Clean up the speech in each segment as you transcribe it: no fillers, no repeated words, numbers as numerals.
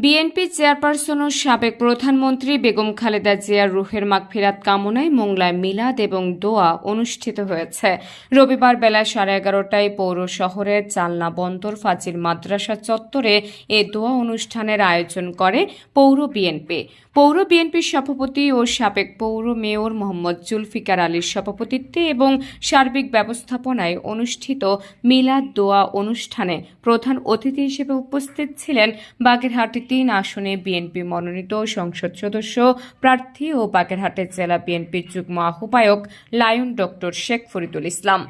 BNP chairperson ও সাবেক প্রধানমন্ত্রী বেগম খালেদা জিয়ার রুহের মাগফিরাত কামনায় মোংলায় মিলাদ এবং দোয়া অনুষ্ঠিত হয়েছে। রবিবার বেলা 11:30টায় পৌর শহরের চালনা বন্দর ফাজিল মাদ্রাসা চত্বরে এ দোয়া অনুষ্ঠানের আয়োজন করে পৌর বিএনপি। পৌর বিএনপির সভাপতি ও সাবেক পৌর মেয়র মোহাম্মদ জুলফিকার আলীর সভাপতিত্বে এবং সার্বিক ব্যবস্থাপনায় অনুষ্ঠিত মিলাদ দোয়া অনুষ্ঠানে প্রধান অতিথি হিসেবে উপস্থিত ছিলেন বাগেরহাটের 3 আসনে বিএনপি মনোনীত সংসদ সদস্য প্রার্থী ও বাগেরহাটের জেলা বিএনপির যুগ্ম আহ্বায়ক লায়ন ডক্টর শেখ ফরিদুল ইসলাম।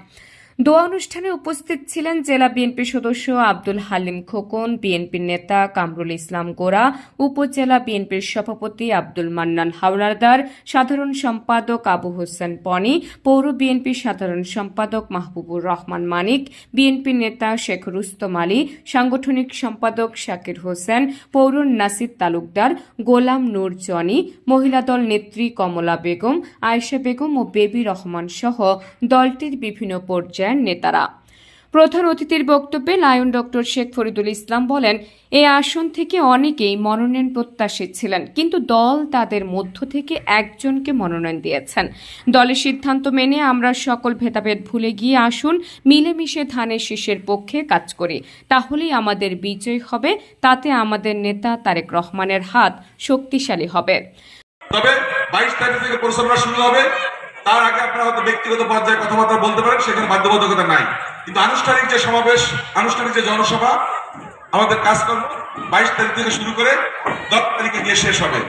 দোয়া অনুষ্ঠানে উপস্থিত ছিলেন জেলা বিএনপি সদস্য আব্দুল হালিম খোকন, বিএনপির নেতা কামরুল ইসলাম গোরা, উপজেলা বিএনপির সভাপতি আব্দুল মান্নান হাওলাদার, সাধারণ সম্পাদক আবু হোসেন পনি, পৌর বিএনপির সাধারণ সম্পাদক মাহবুবুর রহমান মানিক, বিএনপির নেতা শেখ রুস্তম আলী, সাংগঠনিক সম্পাদক শাকির হোসেন, পৌর নাসির তালুকদার, গোলাম নূর জনি, মহিলা দল নেত্রী কমলা বেগম, আয়েশা বেগম ও বেবি রহমান সহ দলটির বিভিন্ন পর্যায়ে নেতারা। প্রধান অতিথির বক্তব্যে লায়ন ডক্টর শেখ ফরিদুল ইসলাম বলেন, এই আসন থেকে অনেকেই মনোনয়ন প্রত্যাশী ছিলেন, কিন্তু দল তাদের মধ্য থেকে একজনকে মনোনয়ন দিয়েছেন। দলের সিদ্ধান্ত মেনে আমরা সকল ভেদাভেদ ভুলে গিয়ে আসুন মিলেমিশে ধানের শীষের পক্ষে কাজ করি, তাহলেই আমাদের বিজয় হবে। তাতে আমাদের নেতা তারেক রহমানের হাত শক্তিশালী হবে। তবে 22 তারিখ থেকে পরিচালনা শুরু হবে। তার আগে আপনারা হয়তো ব্যক্তিগত পর্যায়ে কথাবার্তা বলতে পারেন, সেখানে বাধ্যবাধকতা নাই, কিন্তু আনুষ্ঠানিক যে সমাবেশ, আনুষ্ঠানিক যে জনসভা, আমাদের কাজকর্ম 22 তারিখ থেকে শুরু করে 10 তারিখে গিয়ে শেষ হবে।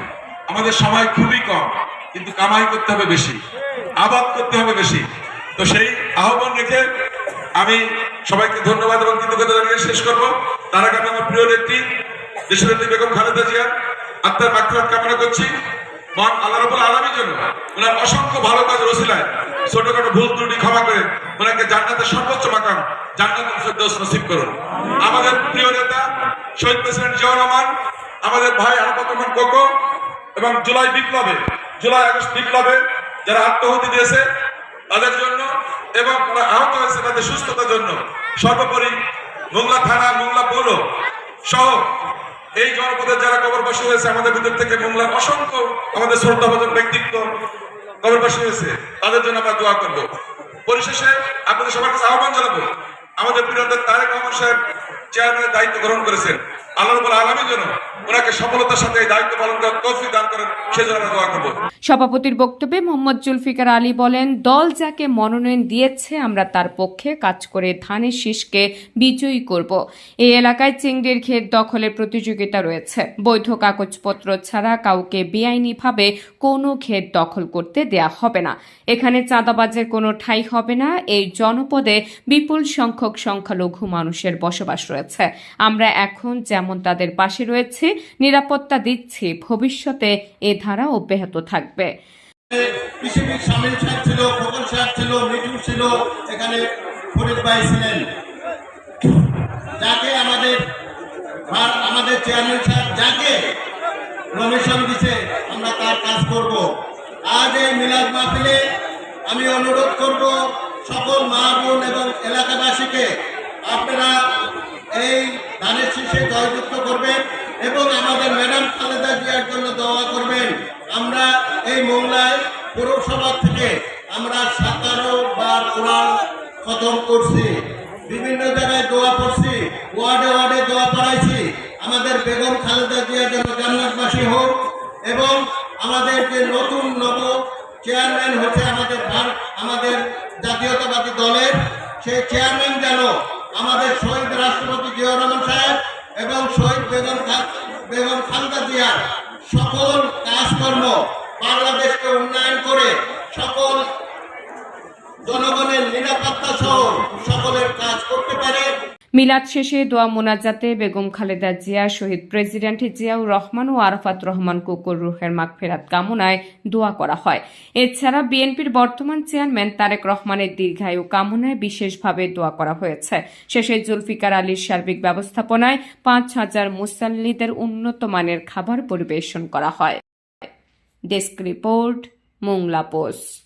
আমাদের সময় খুবই কম, কিন্তু কামাই করতে হবে বেশি, আবাদ করতে হবে বেশি। তো সেই আহ্বান রেখে আমি সবাইকে ধন্যবাদ এবং কৃতজ্ঞতা জানিয়ে শেষ করব। তার আগে আমি আমার প্রিয় নেত্রী দেশনেত্রী বেগম খালেদা জিয়ার আত্মার মাগফিরাত কামনা করছি। মহান আল্লাহ রাব্বুল আলামিন যেন ওনার অসংখ্য ভালো কাজের ওসিলায় ছোটখাটো ভুল ত্রুটি ক্ষমা করে ওনাকে জান্নাতের সর্বোচ্চ মাকাম জান্নাতুল ফেরদৌস নসিব করুন। আমাদের প্রিয় নেতা শহীদ প্রেসিডেন্ট জিয়াউর রহমান, আমাদের ভাই আরাফাত রহমান কোকো এবং জুলাই আগস্ট বিপ্লবে যারা আত্মাহুতি দিয়েছে তাদের জন্য এবং আহত হয়েছে তাদের সুস্থতার জন্য সর্বোপরি মোংলা থানা, মোংলা পৌর সহ এই জনপদের যারা কবরবাসী হয়েছে আমাদের ভিতর থেকে মোংলার অসংখ্য আমাদের শ্রদ্ধাভাজন ব্যক্তিত্ব কবরবাসী হয়েছে, তাদের জন্য আমরা দোয়া করবো। পরিশেষে আপনাদের সবার কাছে আহ্বান জানাবো, আমাদের প্রিয় নেতা তারেক রহমান সাহেব চেয়ারম্যানের দায়িত্ব গ্রহণ করেছেন, আল্লাহ রাব্বুল আলামিন যেন ওনাকে সফলতার সাথে এই দায়িত্ব পালন করার তৌফিক দান করেন, সেজন্য আমরা দোয়া করবো। সভাপতির বক্তব্যে মোহাম্মদ জুলফিকার আলী বলেন, দল যাকে মনোনয়ন দিয়েছে আমরা তার পক্ষে কাজ করে ধানের শীষকে বিজয়ী করব। এই এলাকায় চিংড়ির ক্ষেত দখলের প্রতিযোগিতা রয়েছে। বৈধ কাগজপত্র ছাড়া কাউকে বেআইনিভাবে কোনো ক্ষেত দখল করতে দেয়া হবে না। এখানে চাঁদাবাজের কোনো ঠাঁই হবে না। এই জনপদে বিপুল সংখ্যক সংখ্যালঘু মানুষের বসবাস রয়েছে। আমরা এখন যেমন তাদের পাশে রয়েছে, নিরাপত্তা দিচ্ছি, ভবিষ্যতে এ ধারা অব্যাহত থাকবে। পৃথিবীর শামিল সাহেব ছিল, খোকন সাহেব ছিল, মিঠু ছিল, এখানে ফরিদ ভাই ছিলেন, যাকে আমাদের চেয়ারম্যান সাহেব যাকে নমিনেশন দিছে আমরা তার কাজ করব। আজ এই মিলাদ মাহফিলে আমি অনুরোধ করব সকল মা বোন এবং এলাকাবাসীকে, আপনারা এই ধানের শীষে জয়যুক্ত করবেন এবং আমাদের ম্যাডাম খালেদা জিয়ার জন্য দোয়া করবেন। আমরা এই মোংলায় পৌরসভা থেকে আমরা 17 বার কোরআন খতম করছি, বিভিন্ন জায়গায় দোয়া পড়ছি, ওয়ার্ডে ওয়ার্ডে দোয়া পড়াইছি। আমাদের বেগম খালেদা জিয়া যেন জান্নাতবাসী হোক এবং আমাদের যে নতুন নব চেয়ারম্যান হচ্ছে আমাদের জাতীয়তাবাদী দলের, সেই চেয়ারম্যান যেন আমাদের শহীদ রাষ্ট্রপতি জিয়াউর রহমান সাহেব এবং শহীদ বেগম খালেদা জিয়ার সকল কাজকর্ম বাংলাদেশকে উন্নয়ন করে সকল জনগণের নিরাপত্তা সহ সকলের কাজ করতে পারে। মিলাদ শেষে দোয়া মোনাজাতে বেগম খালেদা জিয়া, শহীদ প্রেসিডেন্ট জিয়াউর রহমান ও আরাফাত রহমান কোকোর রুহের মাগফিরাত কামনায় দোয়া করা হয়। এছাড়া বিএনপির বর্তমান চেয়ারম্যান তারেক রহমানের দীর্ঘায়ু কামনায় বিশেষভাবে দোয়া করা হয়েছে। শেষে জুলফিকার আলীর সার্বিক ব্যবস্থাপনায় 5000 মুসাল্লিদের উন্নত মানের খাবার পরিবেশন করা হয়। Desk report, Mongla post.